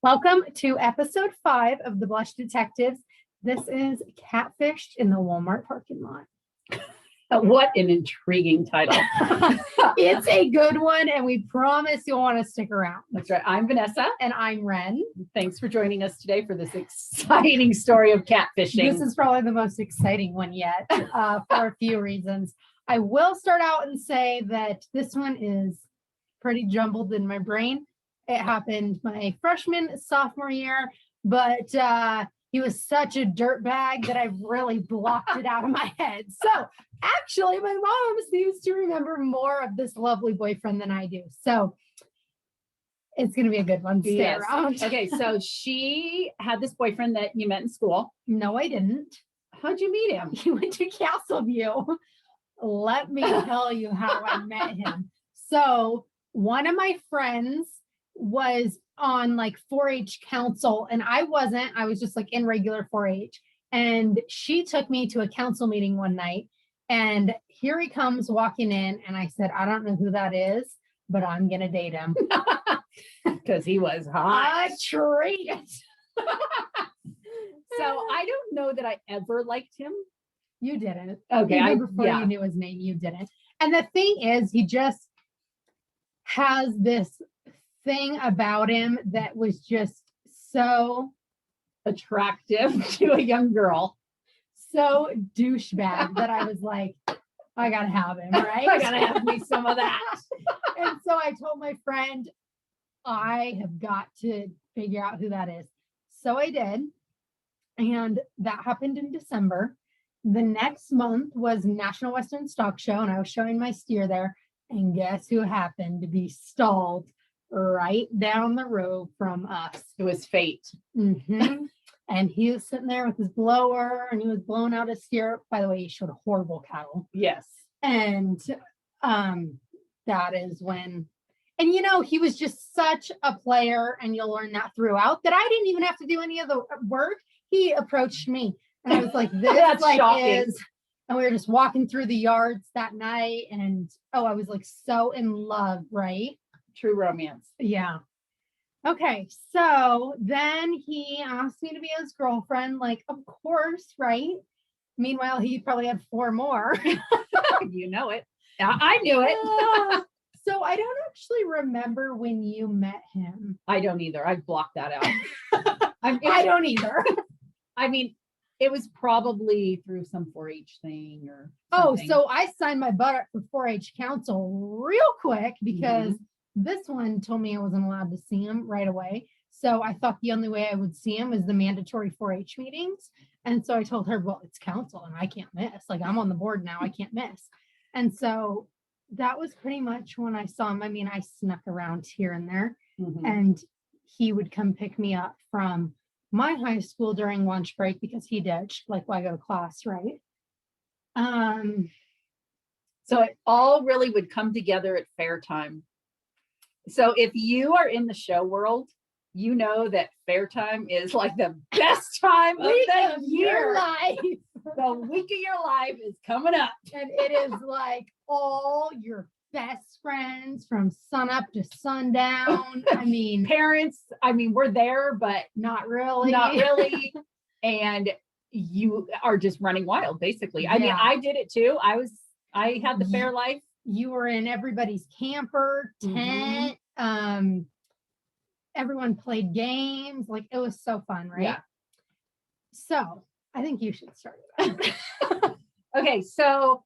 Welcome to episode 5 of The Blush Detectives. This is Catfished in the Walmart parking lot. What an intriguing title. It's a good one, and we promise you'll want to stick around. That's right. I'm Vanessa. And I'm Wren. Thanks for joining us today for this exciting story of catfishing. This is probably the most exciting one yet for a few reasons. I will start out and say that this one is pretty jumbled in my brain. It happened my freshman, sophomore year, but he was such a dirtbag that I've really blocked it out of my head. So actually, my mom seems to remember more of this lovely boyfriend than I do. So it's going to be a good one. Stay around. Okay, so she had this boyfriend that you met in school. No, I didn't. How'd you meet him? He went to Castleview. Let me tell you how I met him. So one of my friends was on like 4-H council and I wasn't. I was just like in regular 4-H. And she took me to a council meeting one night and here he comes walking in and I said, I don't know who that is, but I'm going to date him. Because he was hot. A treat. So I don't know that I ever liked him. You didn't. Okay. Before you knew his name, you didn't. And the thing is, he just has this thing about him that was just so attractive to a young girl. So douchebag that I was like, I gotta have him, right? I gotta have me some of that. And so I told my friend, I have got to figure out who that is. So I did. And that happened in December. The next month was National Western Stock Show, and I was showing my steer there. And guess who happened to be stalled right down the road from us? It was fate. Mm-hmm. And he was sitting there with his blower and he was blowing out his steer. By the way, he showed a horrible cattle. Yes. And that is when, and you know, he was just such a player, and you'll learn that throughout, that I didn't even have to do any of the work. He approached me and I was like, this That's like shocking. is, and we were just walking through the yards that night and I was like so in love, right? True romance. Yeah. Okay, so then he asked me to be his girlfriend, like, of course, right? Meanwhile, he probably had 4 more. You know it. I knew it. So I don't actually remember when you met him. I don't either. I've blocked that out. I don't either. I mean, it was probably through some 4-H thing or something. So I signed my butt up for 4-H council real quick because this one told me I wasn't allowed to see him right away. So I thought the only way I would see him is the mandatory 4-H meetings. And so I told her, well, it's council and I can't miss. Like, I'm on the board now. I can't miss. And so that was pretty much when I saw him. I mean, I snuck around here and there, and he would come pick me up from my high school during lunch break because he ditched, like, while I go to class, right? So it all really would come together at fair time. So if you are in the show world, you know that fair time is like the best time of the year. Life. The week of your life is coming up. And it is like all your best friends from sun up to sundown. I mean, Parents, we're there, but not really. Not really. And you are just running wild, basically. I mean, I did it too. I had the fair life. You were in everybody's camper, tent. Everyone played games. Like, it was so fun, right? Yeah. So I think you should start it. Okay, so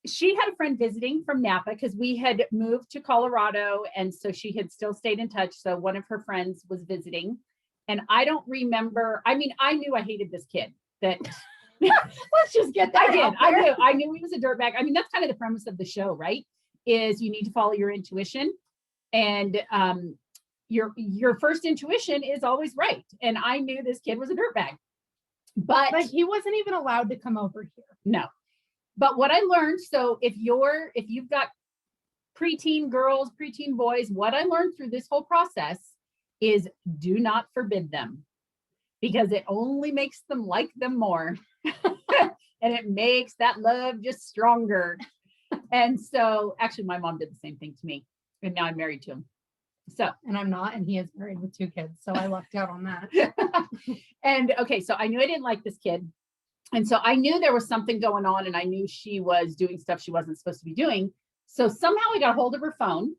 she had a friend visiting from Napa because we had moved to Colorado, and so she had still stayed in touch. So one of her friends was visiting, and I don't remember. I mean, I knew I hated this kid. That let's just get that. I knew he was a dirtbag. I mean, that's kind of the premise of the show, right? Is you need to follow your intuition, and your first intuition is always right. And I knew this kid was a dirtbag, but he wasn't even allowed to come over here. No. But what I learned, so if you've got preteen girls, preteen boys, what I learned through this whole process is do not forbid them, because it only makes them like them more. And it makes that love just stronger. And so actually my mom did the same thing to me, and now I'm married to him. So, And I'm not, and he is married with 2 kids. So I lucked out on that. and okay, so I knew I didn't like this kid. And so I knew there was something going on, and I knew she was doing stuff she wasn't supposed to be doing. So somehow I got a hold of her phone.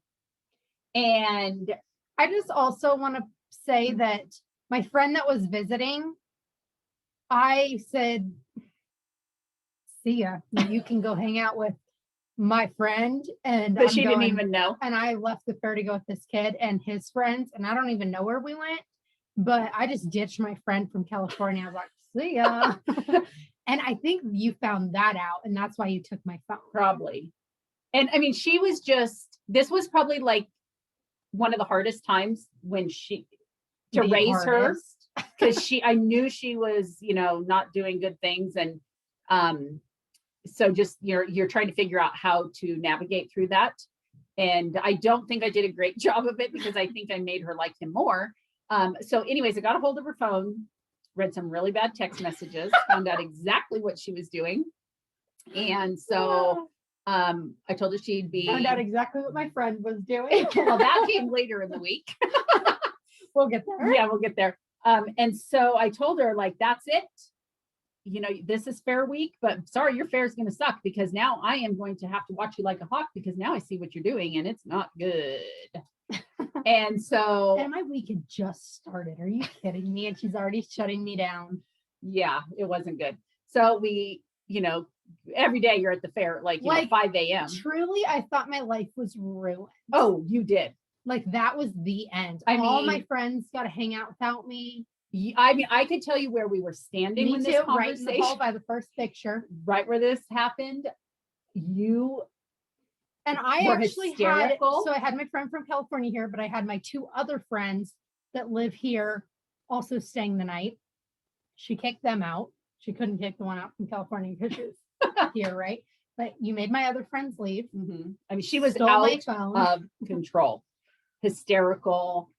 And I just also want to say that my friend that was visiting, I said, see ya. You can go hang out with my friend. And but she didn't even know. And I left the fair to go with this kid and his friends. And I don't even know where we went, but I just ditched my friend from California. I was like, see ya. And I think you found that out. And that's why you took my phone. Probably. And I mean, she was just, this was probably like one of the hardest times when to raise her, because I knew she was, not doing good things. And so just you're trying to figure out how to navigate through that. And I don't think I did a great job of it, because I think I made her like him more. So anyways, I got a hold of her phone, read some really bad text messages, found out exactly what she was doing. And so I told her she'd be found out exactly what my friend was doing. Well, that came later in the week. We'll get there. Yeah, we'll get there. And so I told her, like, that's it. This is fair week, but sorry, your fair is going to suck, because now I am going to have to watch you like a hawk, because now I see what you're doing and it's not good. And so, and my week had just started. Are you kidding me? And she's already shutting me down. Yeah, it wasn't good. So we, every day you're at the fair, like 5 a.m. Truly, I thought my life was ruined. Oh, you did. Like that was the end. All my friends got to hang out without me. I mean, I could tell you where we were standing when this conversation, right in the hall by the first picture, right where this happened. And I actually hysterical. I had my friend from California here, but I had my 2 other friends that live here also staying the night. She kicked them out. She couldn't kick the one out from California because she was here, right? But you made my other friends leave. Mm-hmm. I mean, she was out of control, hysterical.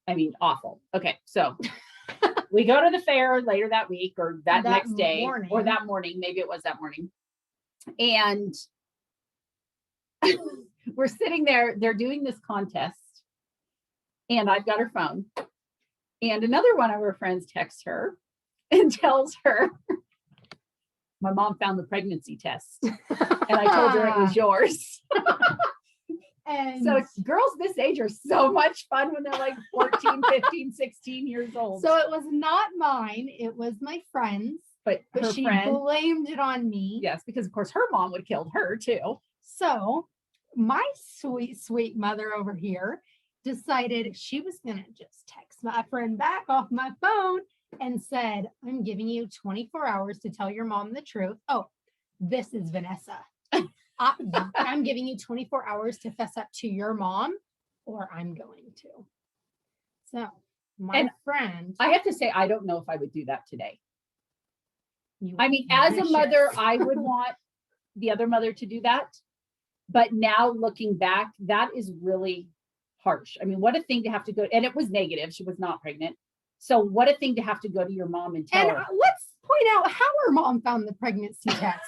I mean, awful. Okay, so we go to the fair later that week, or that next day, morning. Or that morning. Maybe it was that morning. And we're sitting there, they're doing this contest, and I've got her phone, and another one of her friends texts her and tells her, my mom found the pregnancy test, and I told her it was yours. And so girls this age are so much fun when they're like 14, 15, 16 years old. So it was not mine, it was my friend's, but she blamed it on me. Yes, because of course her mom would have killed her too. So my sweet, sweet mother over here decided she was going to just text my friend back off my phone and said, I'm giving you 24 hours to tell your mom the truth. Oh, this is Vanessa. I'm giving you 24 hours to fess up to your mom, or I'm going to. So my friend. I have to say, I don't know if I would do that today. I mean, as a mother, I would want the other mother to do that. But now looking back, that is really harsh. I mean, what a thing to have to go. And it was negative. She was not pregnant. So what a thing to have to go to your mom and tell her. Let's point out how her mom found the pregnancy test.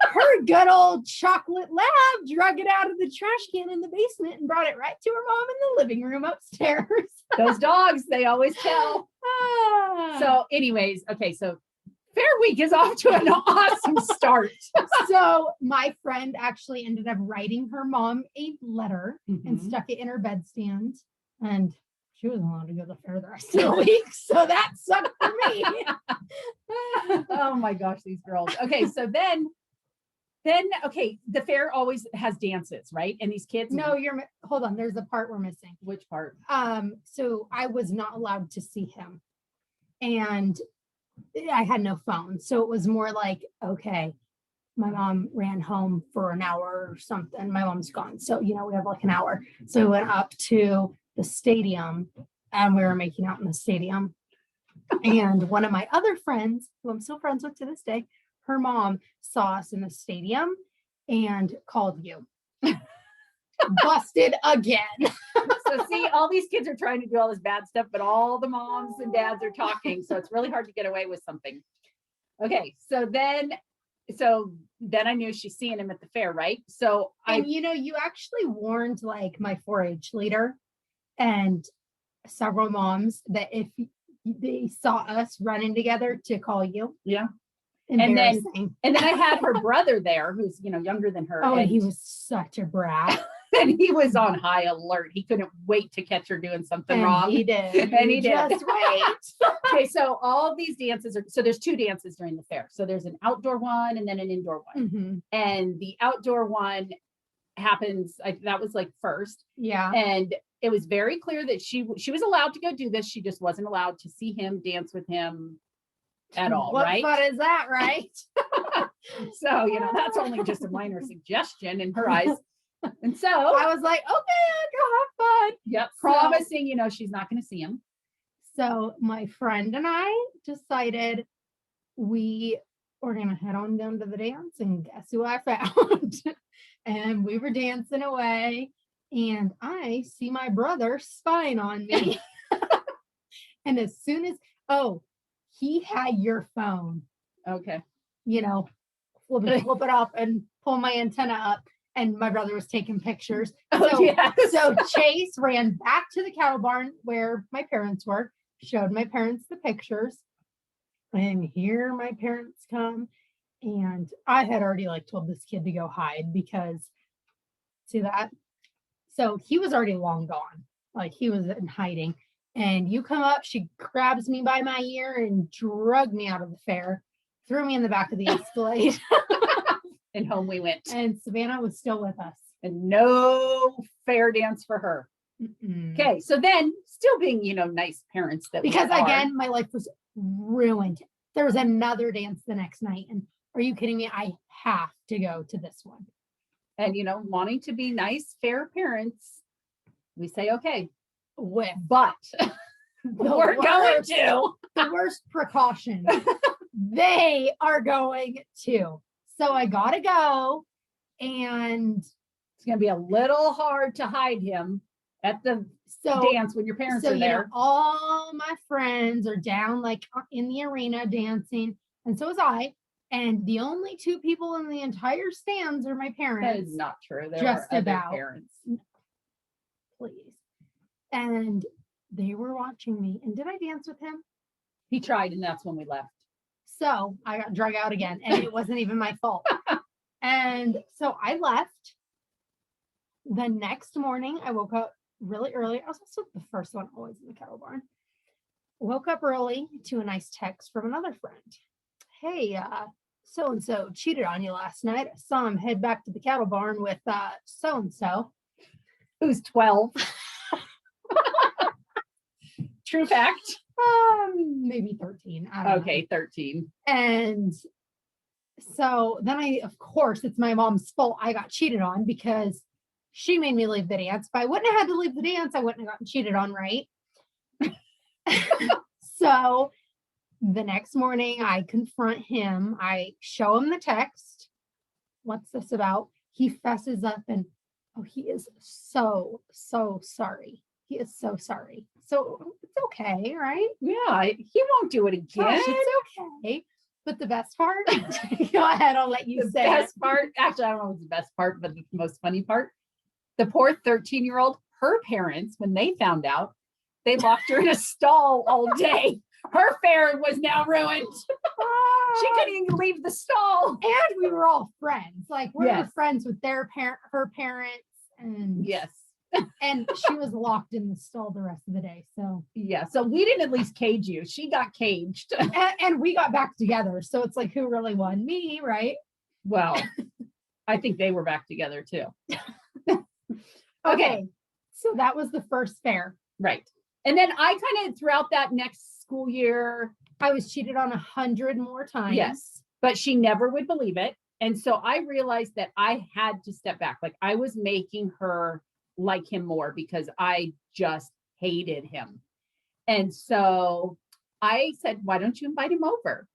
Her good old chocolate lab drug it out of the trash can in the basement and brought it right to her mom in the living room upstairs. Those dogs, they always tell. So anyways, okay, so Fair Week is off to an awesome start. So my friend actually ended up writing her mom a letter and stuck it in her bedstand, and she wasn't allowed to go to the fair the rest of the week. So that sucked for me. Oh my gosh, these girls. Okay, so then okay, the fair always has dances, right? And these kids. No, hold on. There's a part we're missing. Which part? So I was not allowed to see him, and I had no phone. So it was more like, okay, my mom ran home for an hour or something. My mom's gone. So, we have like an hour. So we went up to the stadium and we were making out in the stadium. And one of my other friends, who I'm still friends with to this day, her mom saw us in the stadium and called you. Busted again. So see, all these kids are trying to do all this bad stuff, but all the moms and dads are talking. So it's really hard to get away with something. Okay. So then I knew she's seeing him at the fair, right? So you actually warned like my 4-H leader and several moms that if they saw us running together to call you. Yeah. Embarrassing. And then I had her brother there who's, younger than her. Oh, and he was such a brat. and he was on high alert. He couldn't wait to catch her doing something And wrong. he did. And he did. Just wait. Okay, so all of these dances so there's 2 dances during the fair. So there's an outdoor one and then an indoor one. Mhm. And the outdoor one happens, that was like first. Yeah. And it was very clear that she was allowed to go do this. She just wasn't allowed to see him, dance with him at all, What right? fun is that, right? So, that's only just a minor suggestion in her eyes. And so I was like, okay, I'll go have fun. Yep, promising, she's not going to see him. So my friend and I decided we were going to head on down to the dance, and guess who I found? And we were dancing away, and I see my brother spying on me. And as soon as, he had your phone, Okay. flip it up and pull my antenna up. And my brother was taking pictures. Oh, yes. So Chase ran back to the cattle barn where my parents were, showed my parents the pictures. And here my parents come. And I had already told this kid to go hide because, see that? So he was already long gone. He was in hiding. And you come up, she grabs me by my ear and dragged me out of the fair, threw me in the back of the Escalade. And home we went. And Savannah was still with us. And no fair dance for her. Mm-mm. Okay. So then still being, nice parents because again, my life was ruined. There was another dance the next night. And are you kidding me? I have to go to this one. And, wanting to be nice, fair parents, we say, okay, but we're going to. The worst precaution. They are going to. So I got to go. And it's going to be a little hard to hide him at the dance when your parents are there. All my friends are down in the arena dancing. And so was I. And the only 2 people in the entire stands are my parents. That is not true. There just are about other parents. Please. And they were watching me. And did I dance with him? He tried, and that's when we left. So I got drug out again, and it wasn't even my fault. And so I left. The next morning, I woke up really early. I was also the first one always in the cattle barn. Woke up early to a nice text from another friend. Hey, so-and-so cheated on you last night. I saw him head back to the cattle barn with so-and-so. Who's 12. True fact. Maybe 13. I don't know. Okay, 13. And so then of course, it's my mom's fault I got cheated on because she made me leave the dance. If I wouldn't have had to leave the dance, I wouldn't have gotten cheated on, right? So the next morning, I confront him. I show him the text. What's this about? He fesses up and, he is so sorry. He is so sorry. So it's okay, right? Yeah, he won't do it again. Gosh, it's okay. But the best part, go ahead, I'll let you say the best part, actually, I don't know what's the best part, but the most funny part, the poor 13-year-old, her parents, when they found out, they locked her in a stall all day. Her fair was now ruined. She couldn't even leave the stall. And we were all friends. We Yes. were friends with her parents. And yes. And she was locked in the stall the rest of the day. So yeah. So we didn't at least cage you. She got caged. and we got back together. So it's who really won? Me, right? Well, I think they were back together too. Okay. So that was the first fair. Right. And then I kind of throughout that next school year, I was cheated on 100 more times. Yes, but she never would believe it. And so I realized that I had to step back. I was making her like him more because I just hated him. And so I said, why don't you invite him over?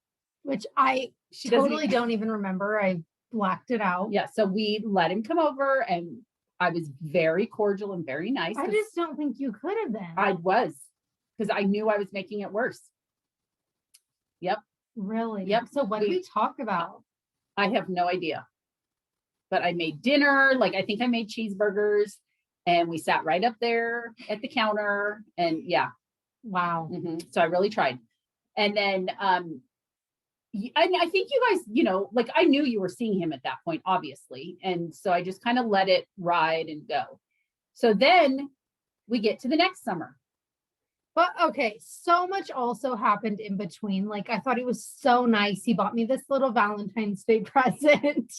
Which I totally don't even remember. I blacked it out. Yeah. So we let him come over and I was very cordial and very nice. I just don't think you could have been. I was, because I knew I was making it worse. Yep. Really? Yep. So what did we talk about? I have no idea. But I made dinner. I think I made cheeseburgers. And we sat right up there at the counter, and yeah. Wow. So I really tried. And then, I think you guys, like I knew you were seeing him at that point, obviously. And so I just kind of let it ride and go. So then we get to the next summer. But okay, so much also happened in between. Like, I thought he was so nice. He bought me this little Valentine's Day present.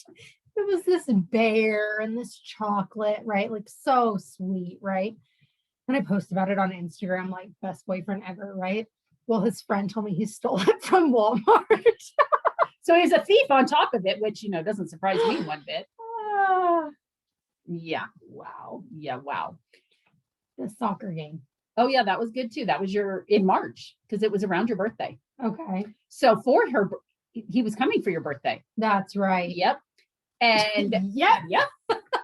It was this bear and this chocolate, right? Like, so sweet, right? And I posted about it on Instagram, like, best boyfriend ever, right? Well, his friend told me he stole it from Walmart. So he's a thief on top of it, which, doesn't surprise me one bit. Yeah. Wow. Yeah. Wow. The soccer game. Oh yeah, that was good too. That was in March, because it was around your birthday. Okay. So he was coming for your birthday. That's right. Yep. And yep.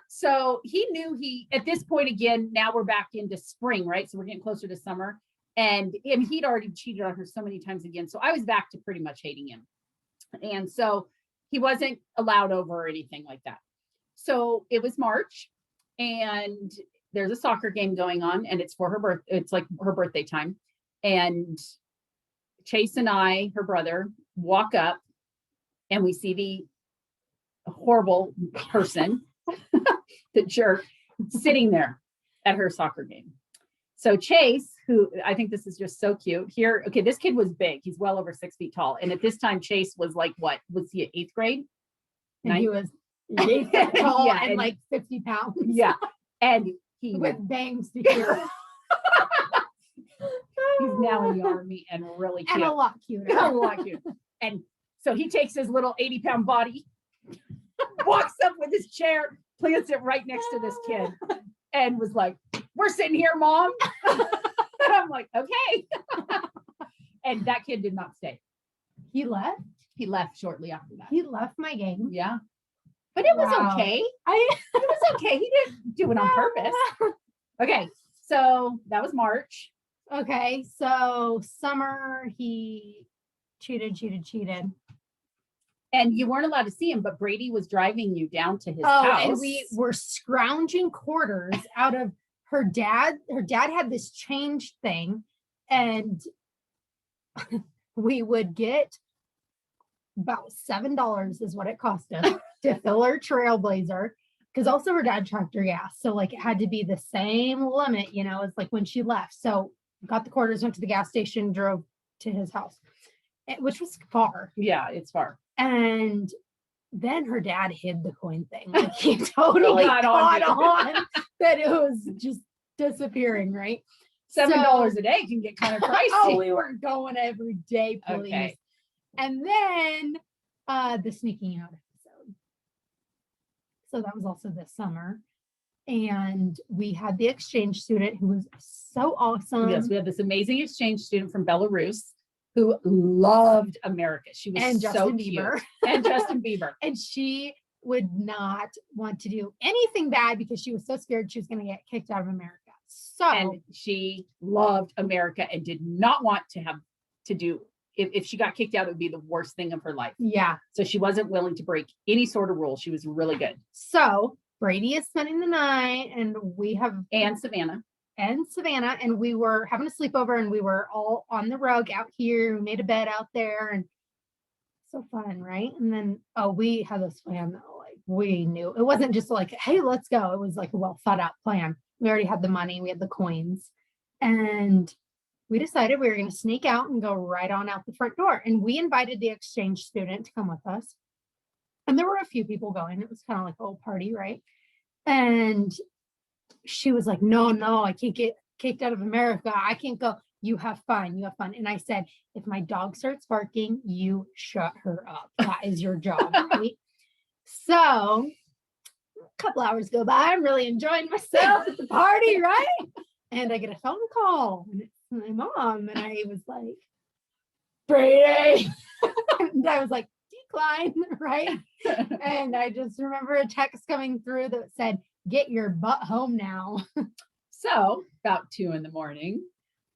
So he knew at this point, again, now we're back into spring, right? So we're getting closer to summer, and he'd already cheated on her so many times again. So I was back to pretty much hating him. And so he wasn't allowed over or anything like that. So it was March, and there's a soccer game going on, and it's for her it's like her birthday time. And Chase and I, her brother, walk up, and we see the horrible person, the jerk, sitting there at her soccer game. So Chase, who I think this is just so cute here. Okay, this kid was big. He's well over 6 feet tall. And at this time, Chase was like, what? Was he at 8th grade? And he was 8 feet tall Yeah, and like 50 pounds. Yeah. And he with bangs to here. He's now in the Army and really cute. And a lot cuter. A lot cute. And so he takes his little 80-pound body, walks up with his chair, plants it right next to this kid, and was like, "We're sitting here, Mom." And I'm like, "Okay." And that kid did not stay. He left? He left shortly after that. He left my game. Yeah. But it was okay. It was okay. He didn't do it on purpose. Okay. So that was March. Okay. So summer, he cheated. And you weren't allowed to see him, but Brady was driving you down to his house. And we were scrounging quarters out of her dad. Her dad had this change thing, and we would get about $7 is what it cost us to fill her Trailblazer, because also her dad tracked her gas. So like it had to be the same limit, as like when she left. So got the quarters, went to the gas station, drove to his house, which was far. Yeah, it's far. And then her dad hid the coin thing. Like he totally caught on that it was just disappearing, right? $7 a day can get kind of pricey. Oh, we weren't going every day, please. Okay. And then the sneaking out episode. So that was also this summer. And we had the exchange student who was so awesome. Yes, we had this amazing exchange student from Belarus who loved America. She was so cute. And Justin Bieber. And she would not want to do anything bad because she was so scared she was going to get kicked out of America. And she loved America and did not want to have to do, if she got kicked out, it would be the worst thing of her life. Yeah. So she wasn't willing to break any sort of rule. She was really good. So Brady is spending the night, and we have Savannah, and we were having a sleepover, and we were all on the rug out here. We made a bed out there, and so fun, right? And then we had this plan though. Like we knew it wasn't just like, hey, let's go. It was like a well thought out plan. We already had the money, we had the coins, and we decided we were going to sneak out and go right on out the front door. And we invited the exchange student to come with us. And there were a few people going. It was kind of like a little party, right? And she was like, no, I can't get kicked out of America. I can't go. You have fun. And I said, if my dog starts barking, you shut her up. That is your job, right? So a couple hours go by. I'm really enjoying myself at the party, right? And I get a phone call, and it's my mom. And I was like, Brady. And I was like, decline, right? And I just remember a text coming through that said, get your butt home now. So about 2 a.m,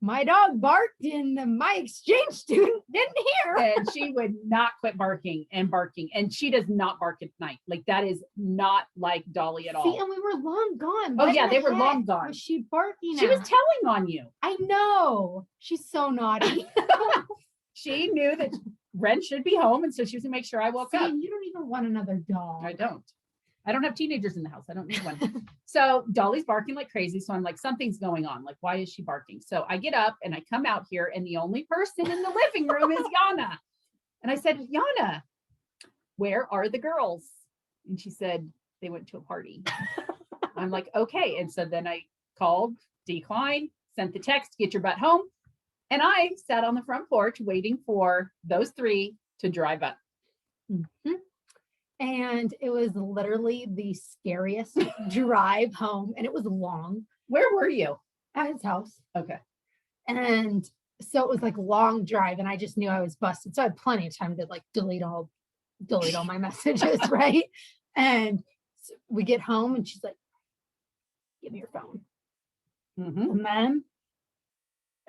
my dog barked and my exchange student didn't hear. And she would not quit barking and barking. And she does not bark at night. Like that is not like Dolly at all. See, and we were long gone. Oh What yeah, in the they were long heck gone. was she barking She was at? telling on you. I know. She's so naughty. She knew that Wren should be home. And so she was gonna make sure I woke See, up. and you don't even want another dog. I don't. I don't have teenagers in the house. I don't need one. So Dolly's barking like crazy. So I'm like, something's going on. Like, why is she barking? So I get up and I come out here, and the only person in the living room is Yana. And I said, Yana, where are the girls? And she said, they went to a party. I'm like, okay. And so then I called, declined, sent the text, get your butt home. And I sat on the front porch waiting for those three to drive up. Mhm. And it was literally the scariest drive home. And it was long Where were you? at his house. Okay. And so it was like a long drive. And I just knew I was busted. So I had plenty of time to like delete all my messages, right? And so we get home and she's like, give me your phone. Mhm. And then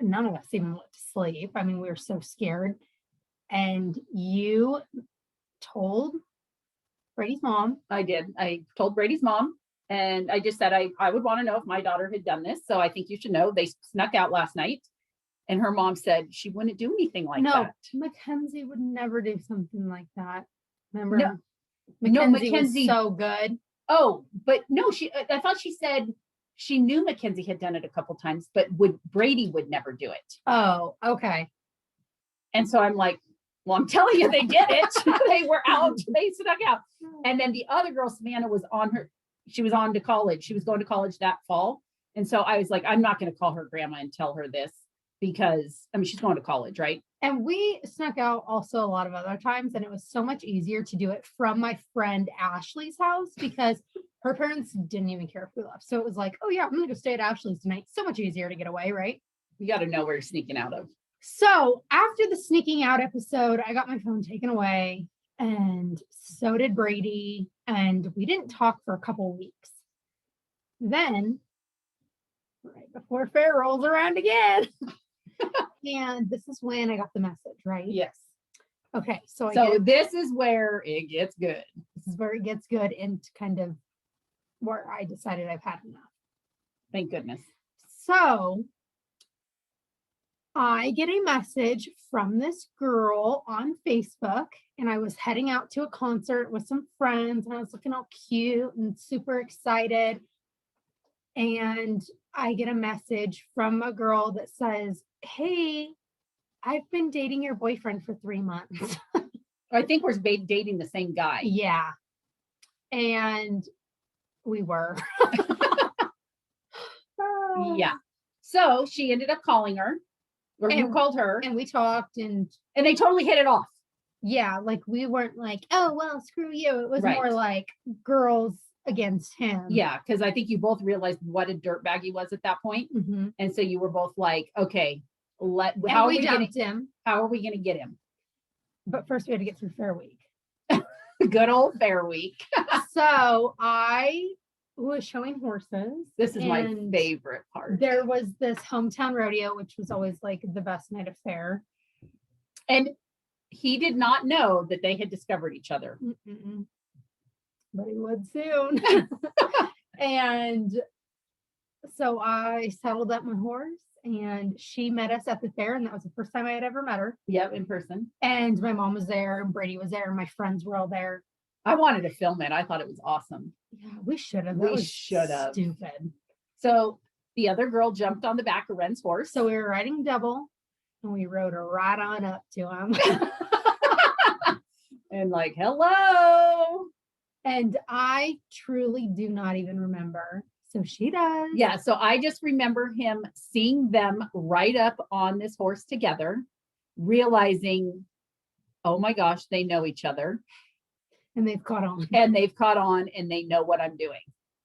none of us even went to sleep. I mean, we were so scared. And you told Brady's mom. I did. I told Brady's mom, and I just said I would want to know if my daughter had done this. So I think you should know they snuck out last night. And her mom said she wouldn't do anything like No, that. Mackenzie would never do something like that. Remember? No. Mackenzie Mackenzie- was so good. Oh, but no, I thought she said she knew Mackenzie had done it a couple times, but Brady would never do it. Oh, okay. And so I'm like, well, I'm telling you, they did it. They were out. They snuck out. And then the other girl, Savannah, she was on to college. She was going to college that fall. And so I was like, I'm not going to call her grandma and tell her this because, I mean, she's going to college, right? And we snuck out also a lot of other times, and it was so much easier to do it from my friend Ashley's house because her parents didn't even care if we left. So it was like, oh yeah, I'm gonna go stay at Ashley's tonight. So much easier to get away, right? You got to know where you're sneaking out of. So after the sneaking out episode, I got my phone taken away, and so did Brady, and we didn't talk for a couple weeks. Then, right before fair rolls around again, and this is when I got the message, right? Yes. Okay, so This is where it gets good. this is where it gets good and kind of where I decided I've had enough. Thank goodness. So I get a message from this girl on Facebook, and I was heading out to a concert with some friends, and I was looking all cute and super excited. And I get a message from a girl that says, hey, I've been dating your boyfriend for 3 months. I think we're dating the same guy. Yeah. And we were. Yeah. So she ended up calling her, or you And- called her, And we talked, and and they totally hit it off. yeah, like we weren't like, oh, well, screw you. It was Right. more like girls against him. Yeah, because I think you both realized what a dirtbag he was at that point. Mhm. And so you were both like, okay, And how are we we gonna dumped him. get him? But first we had to get through Fair Week. Good old Fair Week. So I was showing horses. This is my and favorite part. There was this hometown rodeo, which was always like the best night of fair. And he did not know that they had discovered each other. Mm-mm. But he would soon. And so I saddled up my horse, and she met us at the fair, and that was the first time I had ever met her. Yep, in person. And my mom was there, and Brady was there, and my friends were all there. I wanted to film it. I thought it was awesome. Yeah, we should have. We That was should have. Stupid. So the other girl jumped on the back of Wren's horse. So we were riding double, and we rode her right on up to him. And like, hello. And I truly do not even remember. So she does. Yeah. So I just remember him seeing them right up on this horse together, realizing, oh my gosh, they know each other. And they've caught on. And they've caught on and they know what I'm doing.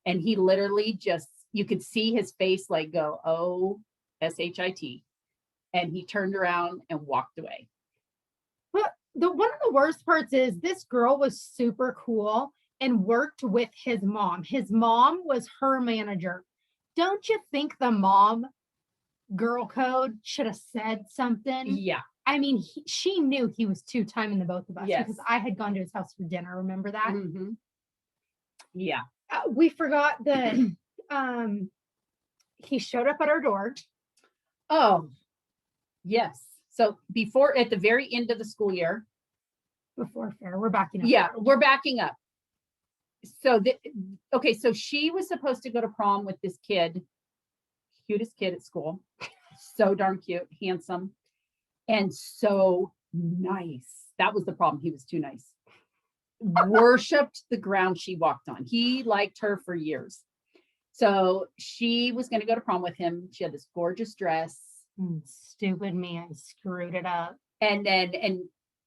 And he literally just, you could see his face like go, oh, S-H-I-T. And he turned around and walked away. But one of the worst parts is this girl was super cool and worked with his mom. His mom was her manager. Don't you think the mom girl code should have said something. Yeah. I mean, she knew he was two-timing the both of us Yes. because I had gone to his house for dinner. Remember that? Mhm. Yeah. We forgot that he showed up at our door. Oh, yes. So before, at the very end of the school year. Before fair, we're backing up. Yeah, we're backing up. So okay, so she was supposed to go to prom with this kid, cutest kid at school, so darn cute, handsome, and so nice. That was the problem. He was too nice. Worshipped the ground she walked on. He liked her for years. So she was going to go to prom with him. She had this gorgeous dress. Stupid me, I screwed it up. And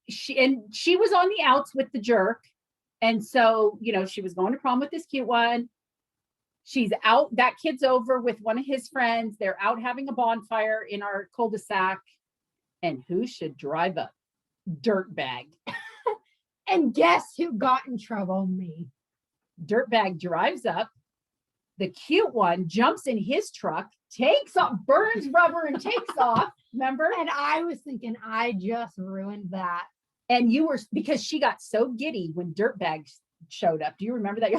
she was on the outs with the jerk. And so, you know, she was going to prom with this cute one. She's out, that kid's over with one of his friends. They're out having a bonfire in our cul-de-sac. And who should drive up? Dirtbag. And guess who got in trouble? Me. Dirtbag drives up. The cute one jumps in his truck, takes off, burns rubber and takes off. Remember? And I was thinking, I just ruined that. And you were, because she got so giddy when Dirtbag showed up. Do you remember that?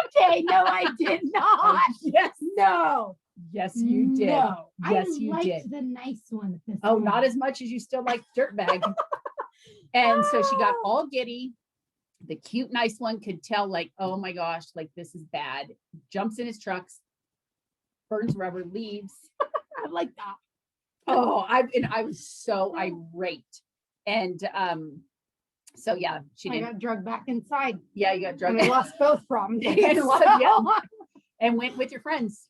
Okay, no, I did not. Yes. No. Yes, you did. No. Yes, I you liked did. the nice one. Oh, not as much as you still like Dirtbag. And so she got all giddy. The cute, nice one could tell, like, oh my gosh, like this is bad. Jumps in his trucks, burns rubber, leaves. I like that. Oh, I was so irate. And so yeah, she I didn't. got drugged back inside. Yeah, you got drugged. And I lost both prom days. Yeah. And went with your friends,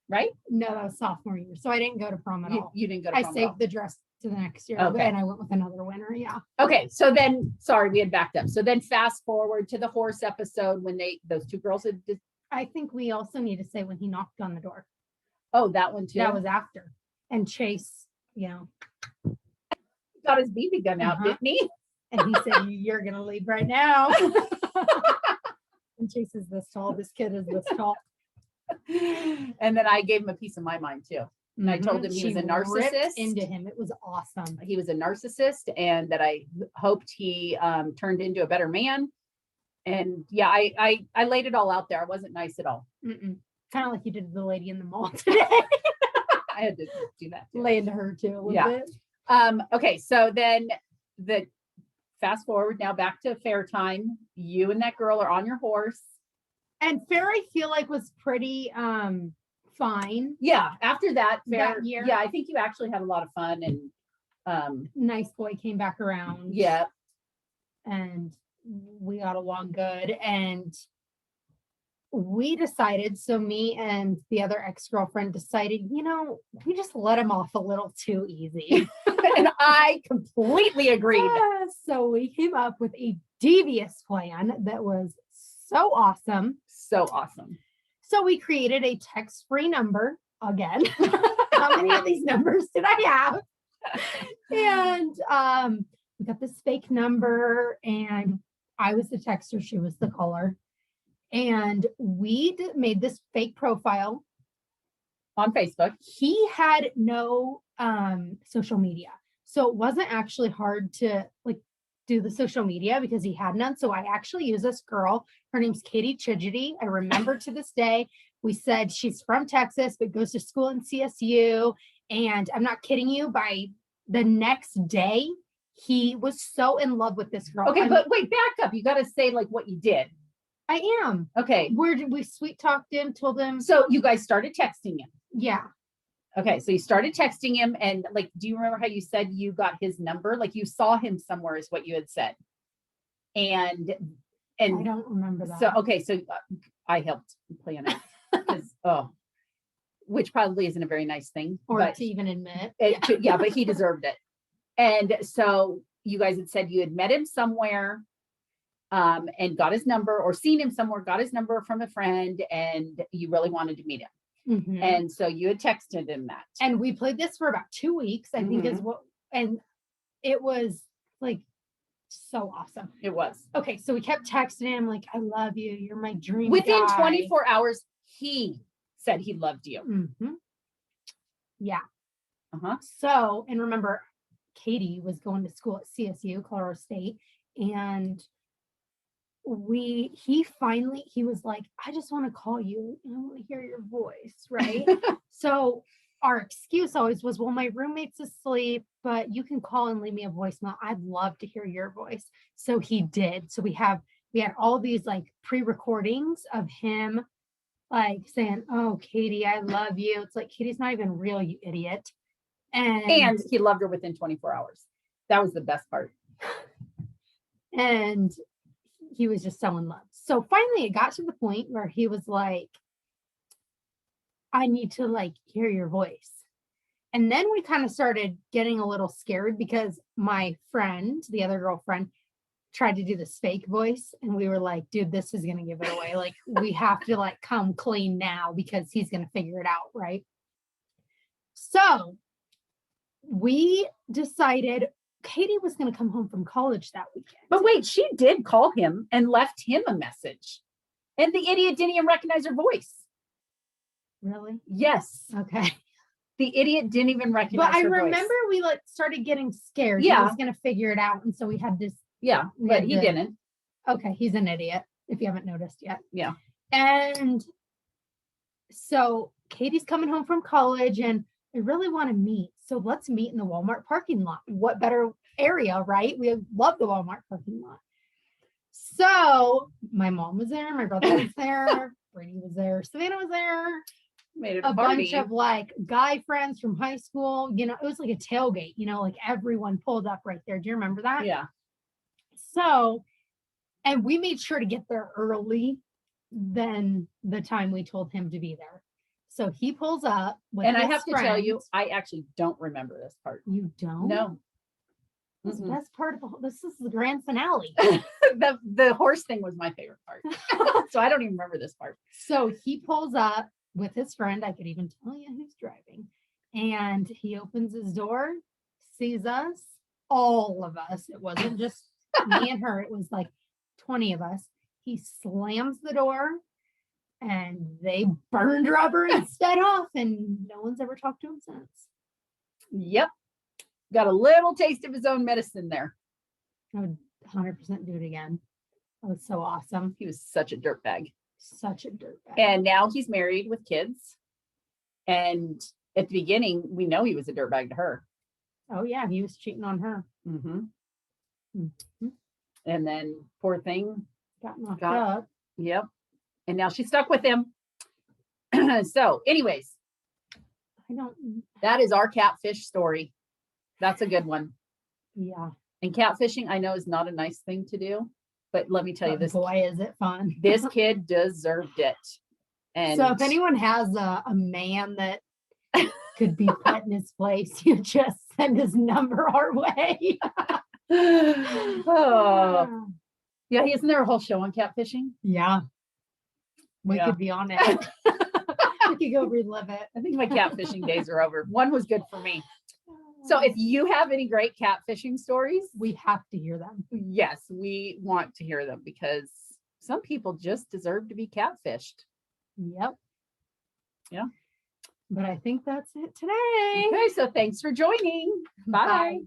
right? No, that was sophomore year. So I didn't go to prom at all. You didn't go to I prom at all. saved the dress to the next year. Okay. And I went with another winner. Yeah. Okay, so then, sorry, we had backed up. So then fast forward to the horse episode when those two girls had, I think we also need to say when he knocked on the door. oh, that one too. That was after. And Chase, got his BB gun out, didn't he? And he said, you're going to leave right now. And Chase is this tall. This kid is this tall. And then I gave him a piece of my mind too. And I told him he was a narcissist. Into him. It was awesome. He was a narcissist and that I hoped he turned into a better man. And yeah, I laid it all out there. I wasn't nice at all. Kind of like you did the lady in the mall today. I had to do that too. Lay into her too a little bit. Okay, so then the fast forward now back to fair time. You and that girl are on your horse. And fair, I feel like, was pretty fine. Yeah, after that fair That year. yeah, I think you actually had a lot of fun and Nice boy came back around. yeah. And we got along good. And we decided, so me and the other ex-girlfriend decided, we just let him off a little too easy. And I completely agreed. So we came up with a devious plan that was so awesome. So awesome. So we created a text-free number again. How many of these numbers did I have? And we got this fake number, and I was the texter, she was the caller. And we made this fake profile on Facebook. He had no social media. So it wasn't actually hard to do the social media because he had none. So I actually used this girl. Her name's Katie Chidgety. I remember to this day. We said she's from Texas, but goes to school in CSU. And I'm not kidding you, by the next day, he was so in love with this girl. Okay, but wait, back up. You got to say what you did. I am. Okay. Where did we sweet talked him, told him? So you guys started texting him. Yeah. Okay, so you started texting him, and do you remember how you said you got his number? You saw him somewhere is what you had said. And I don't remember that. So, okay, so I helped plan it because, which probably isn't a very nice thing. Or to even admit. Yeah, but he deserved it. And so you guys had said you had met him somewhere and got his number, or seen him somewhere, got his number from a friend, and you really wanted to meet him. Mm-hmm. And so you had texted him that. And we played this for about 2 weeks, I think is what, and it was so awesome. It was. Okay, so we kept texting him I love you. You're my dream Within guy. 24 hours, he said he loved you. Mm-hmm. Yeah. Uh-huh. So, and remember, Katie was going to school at CSU, Colorado State, and he was like, I just want to call you and I want to hear your voice, right? So our excuse always was, well, my roommate's asleep, but you can call and leave me a voicemail. I'd love to hear your voice. So he did. So we had all these like pre-recordings of him like saying, oh, Katie, I love you. It's like, Katie's not even real, you idiot. And he loved her within 24 hours. That was the best part. And he was just so in love. So finally it got to the point where he was like, I need to like hear your voice. And then we kind of started getting a little scared because my friend, the other girlfriend, tried to do this fake voice. And we were like, dude, this is going to give it away. Like, we have to like come clean now because he's going to figure it out. Right. So we decided Katie was going to come home from college that weekend. But wait, she did call him and left him a message. And the idiot didn't even recognize her voice. Really? Yes. Okay. The idiot didn't even recognize But I her voice. remember we like started getting scared. Yeah. He was going to figure it out. And so we had this. Yeah, but he didn't. Okay. He's an idiot if you haven't noticed yet. Yeah. And so Katie's coming home from college and I really want to meet. So let's meet in the Walmart parking lot. What better area, right? We love the Walmart parking lot. So my mom was there. My brother was there. Brady was there. Savannah was there. Made it A party. bunch of like guy friends from high school. You know, it was like a tailgate, you know, like everyone pulled up right there. Do you remember that? Yeah. So, and we made sure to get there early than the time we told him to be there. So he pulls up with And I his have to tell you, friends. I actually don't remember this part. You don't? No. This is the best part of the whole, this is the grand finale. The horse thing was my favorite part. So I don't even remember this part. So he pulls up with his friend. I could even tell you who's driving. And he opens his door, sees us, all of us. It wasn't just me and her. It was like 20 of us. He slams the door and they burned rubber instead off. And no one's ever talked to him since. Yep. Got a little taste of his own medicine there. I would 100% do it again. That was so awesome. He was such a dirtbag. Such a dirtbag. And now he's married with kids. And at the beginning, we know he was a dirtbag to her. Oh, yeah. He was cheating on her. Mm-hmm. Mm-hmm. And then poor thing. Got knocked up. Yep. And now she's stuck with him. So anyways, that is our catfish story. That's a good one. Yeah. And catfishing, I know, is not a nice thing to do. But let me tell you this. Boy, is it fun. This kid deserved it. And so if anyone has a man that could be put in his place, you just send his number our way. Oh. Yeah, isn't there a whole show on catfishing? Yeah. We could be on it. We could go relive it. I think my catfishing days are over. One was good for me. So if you have any great catfishing stories, we have to hear them. Yes, we want to hear them because some people just deserve to be catfished. Yep. Yeah. But I think that's it today. Okay, so thanks for joining. Bye. Bye.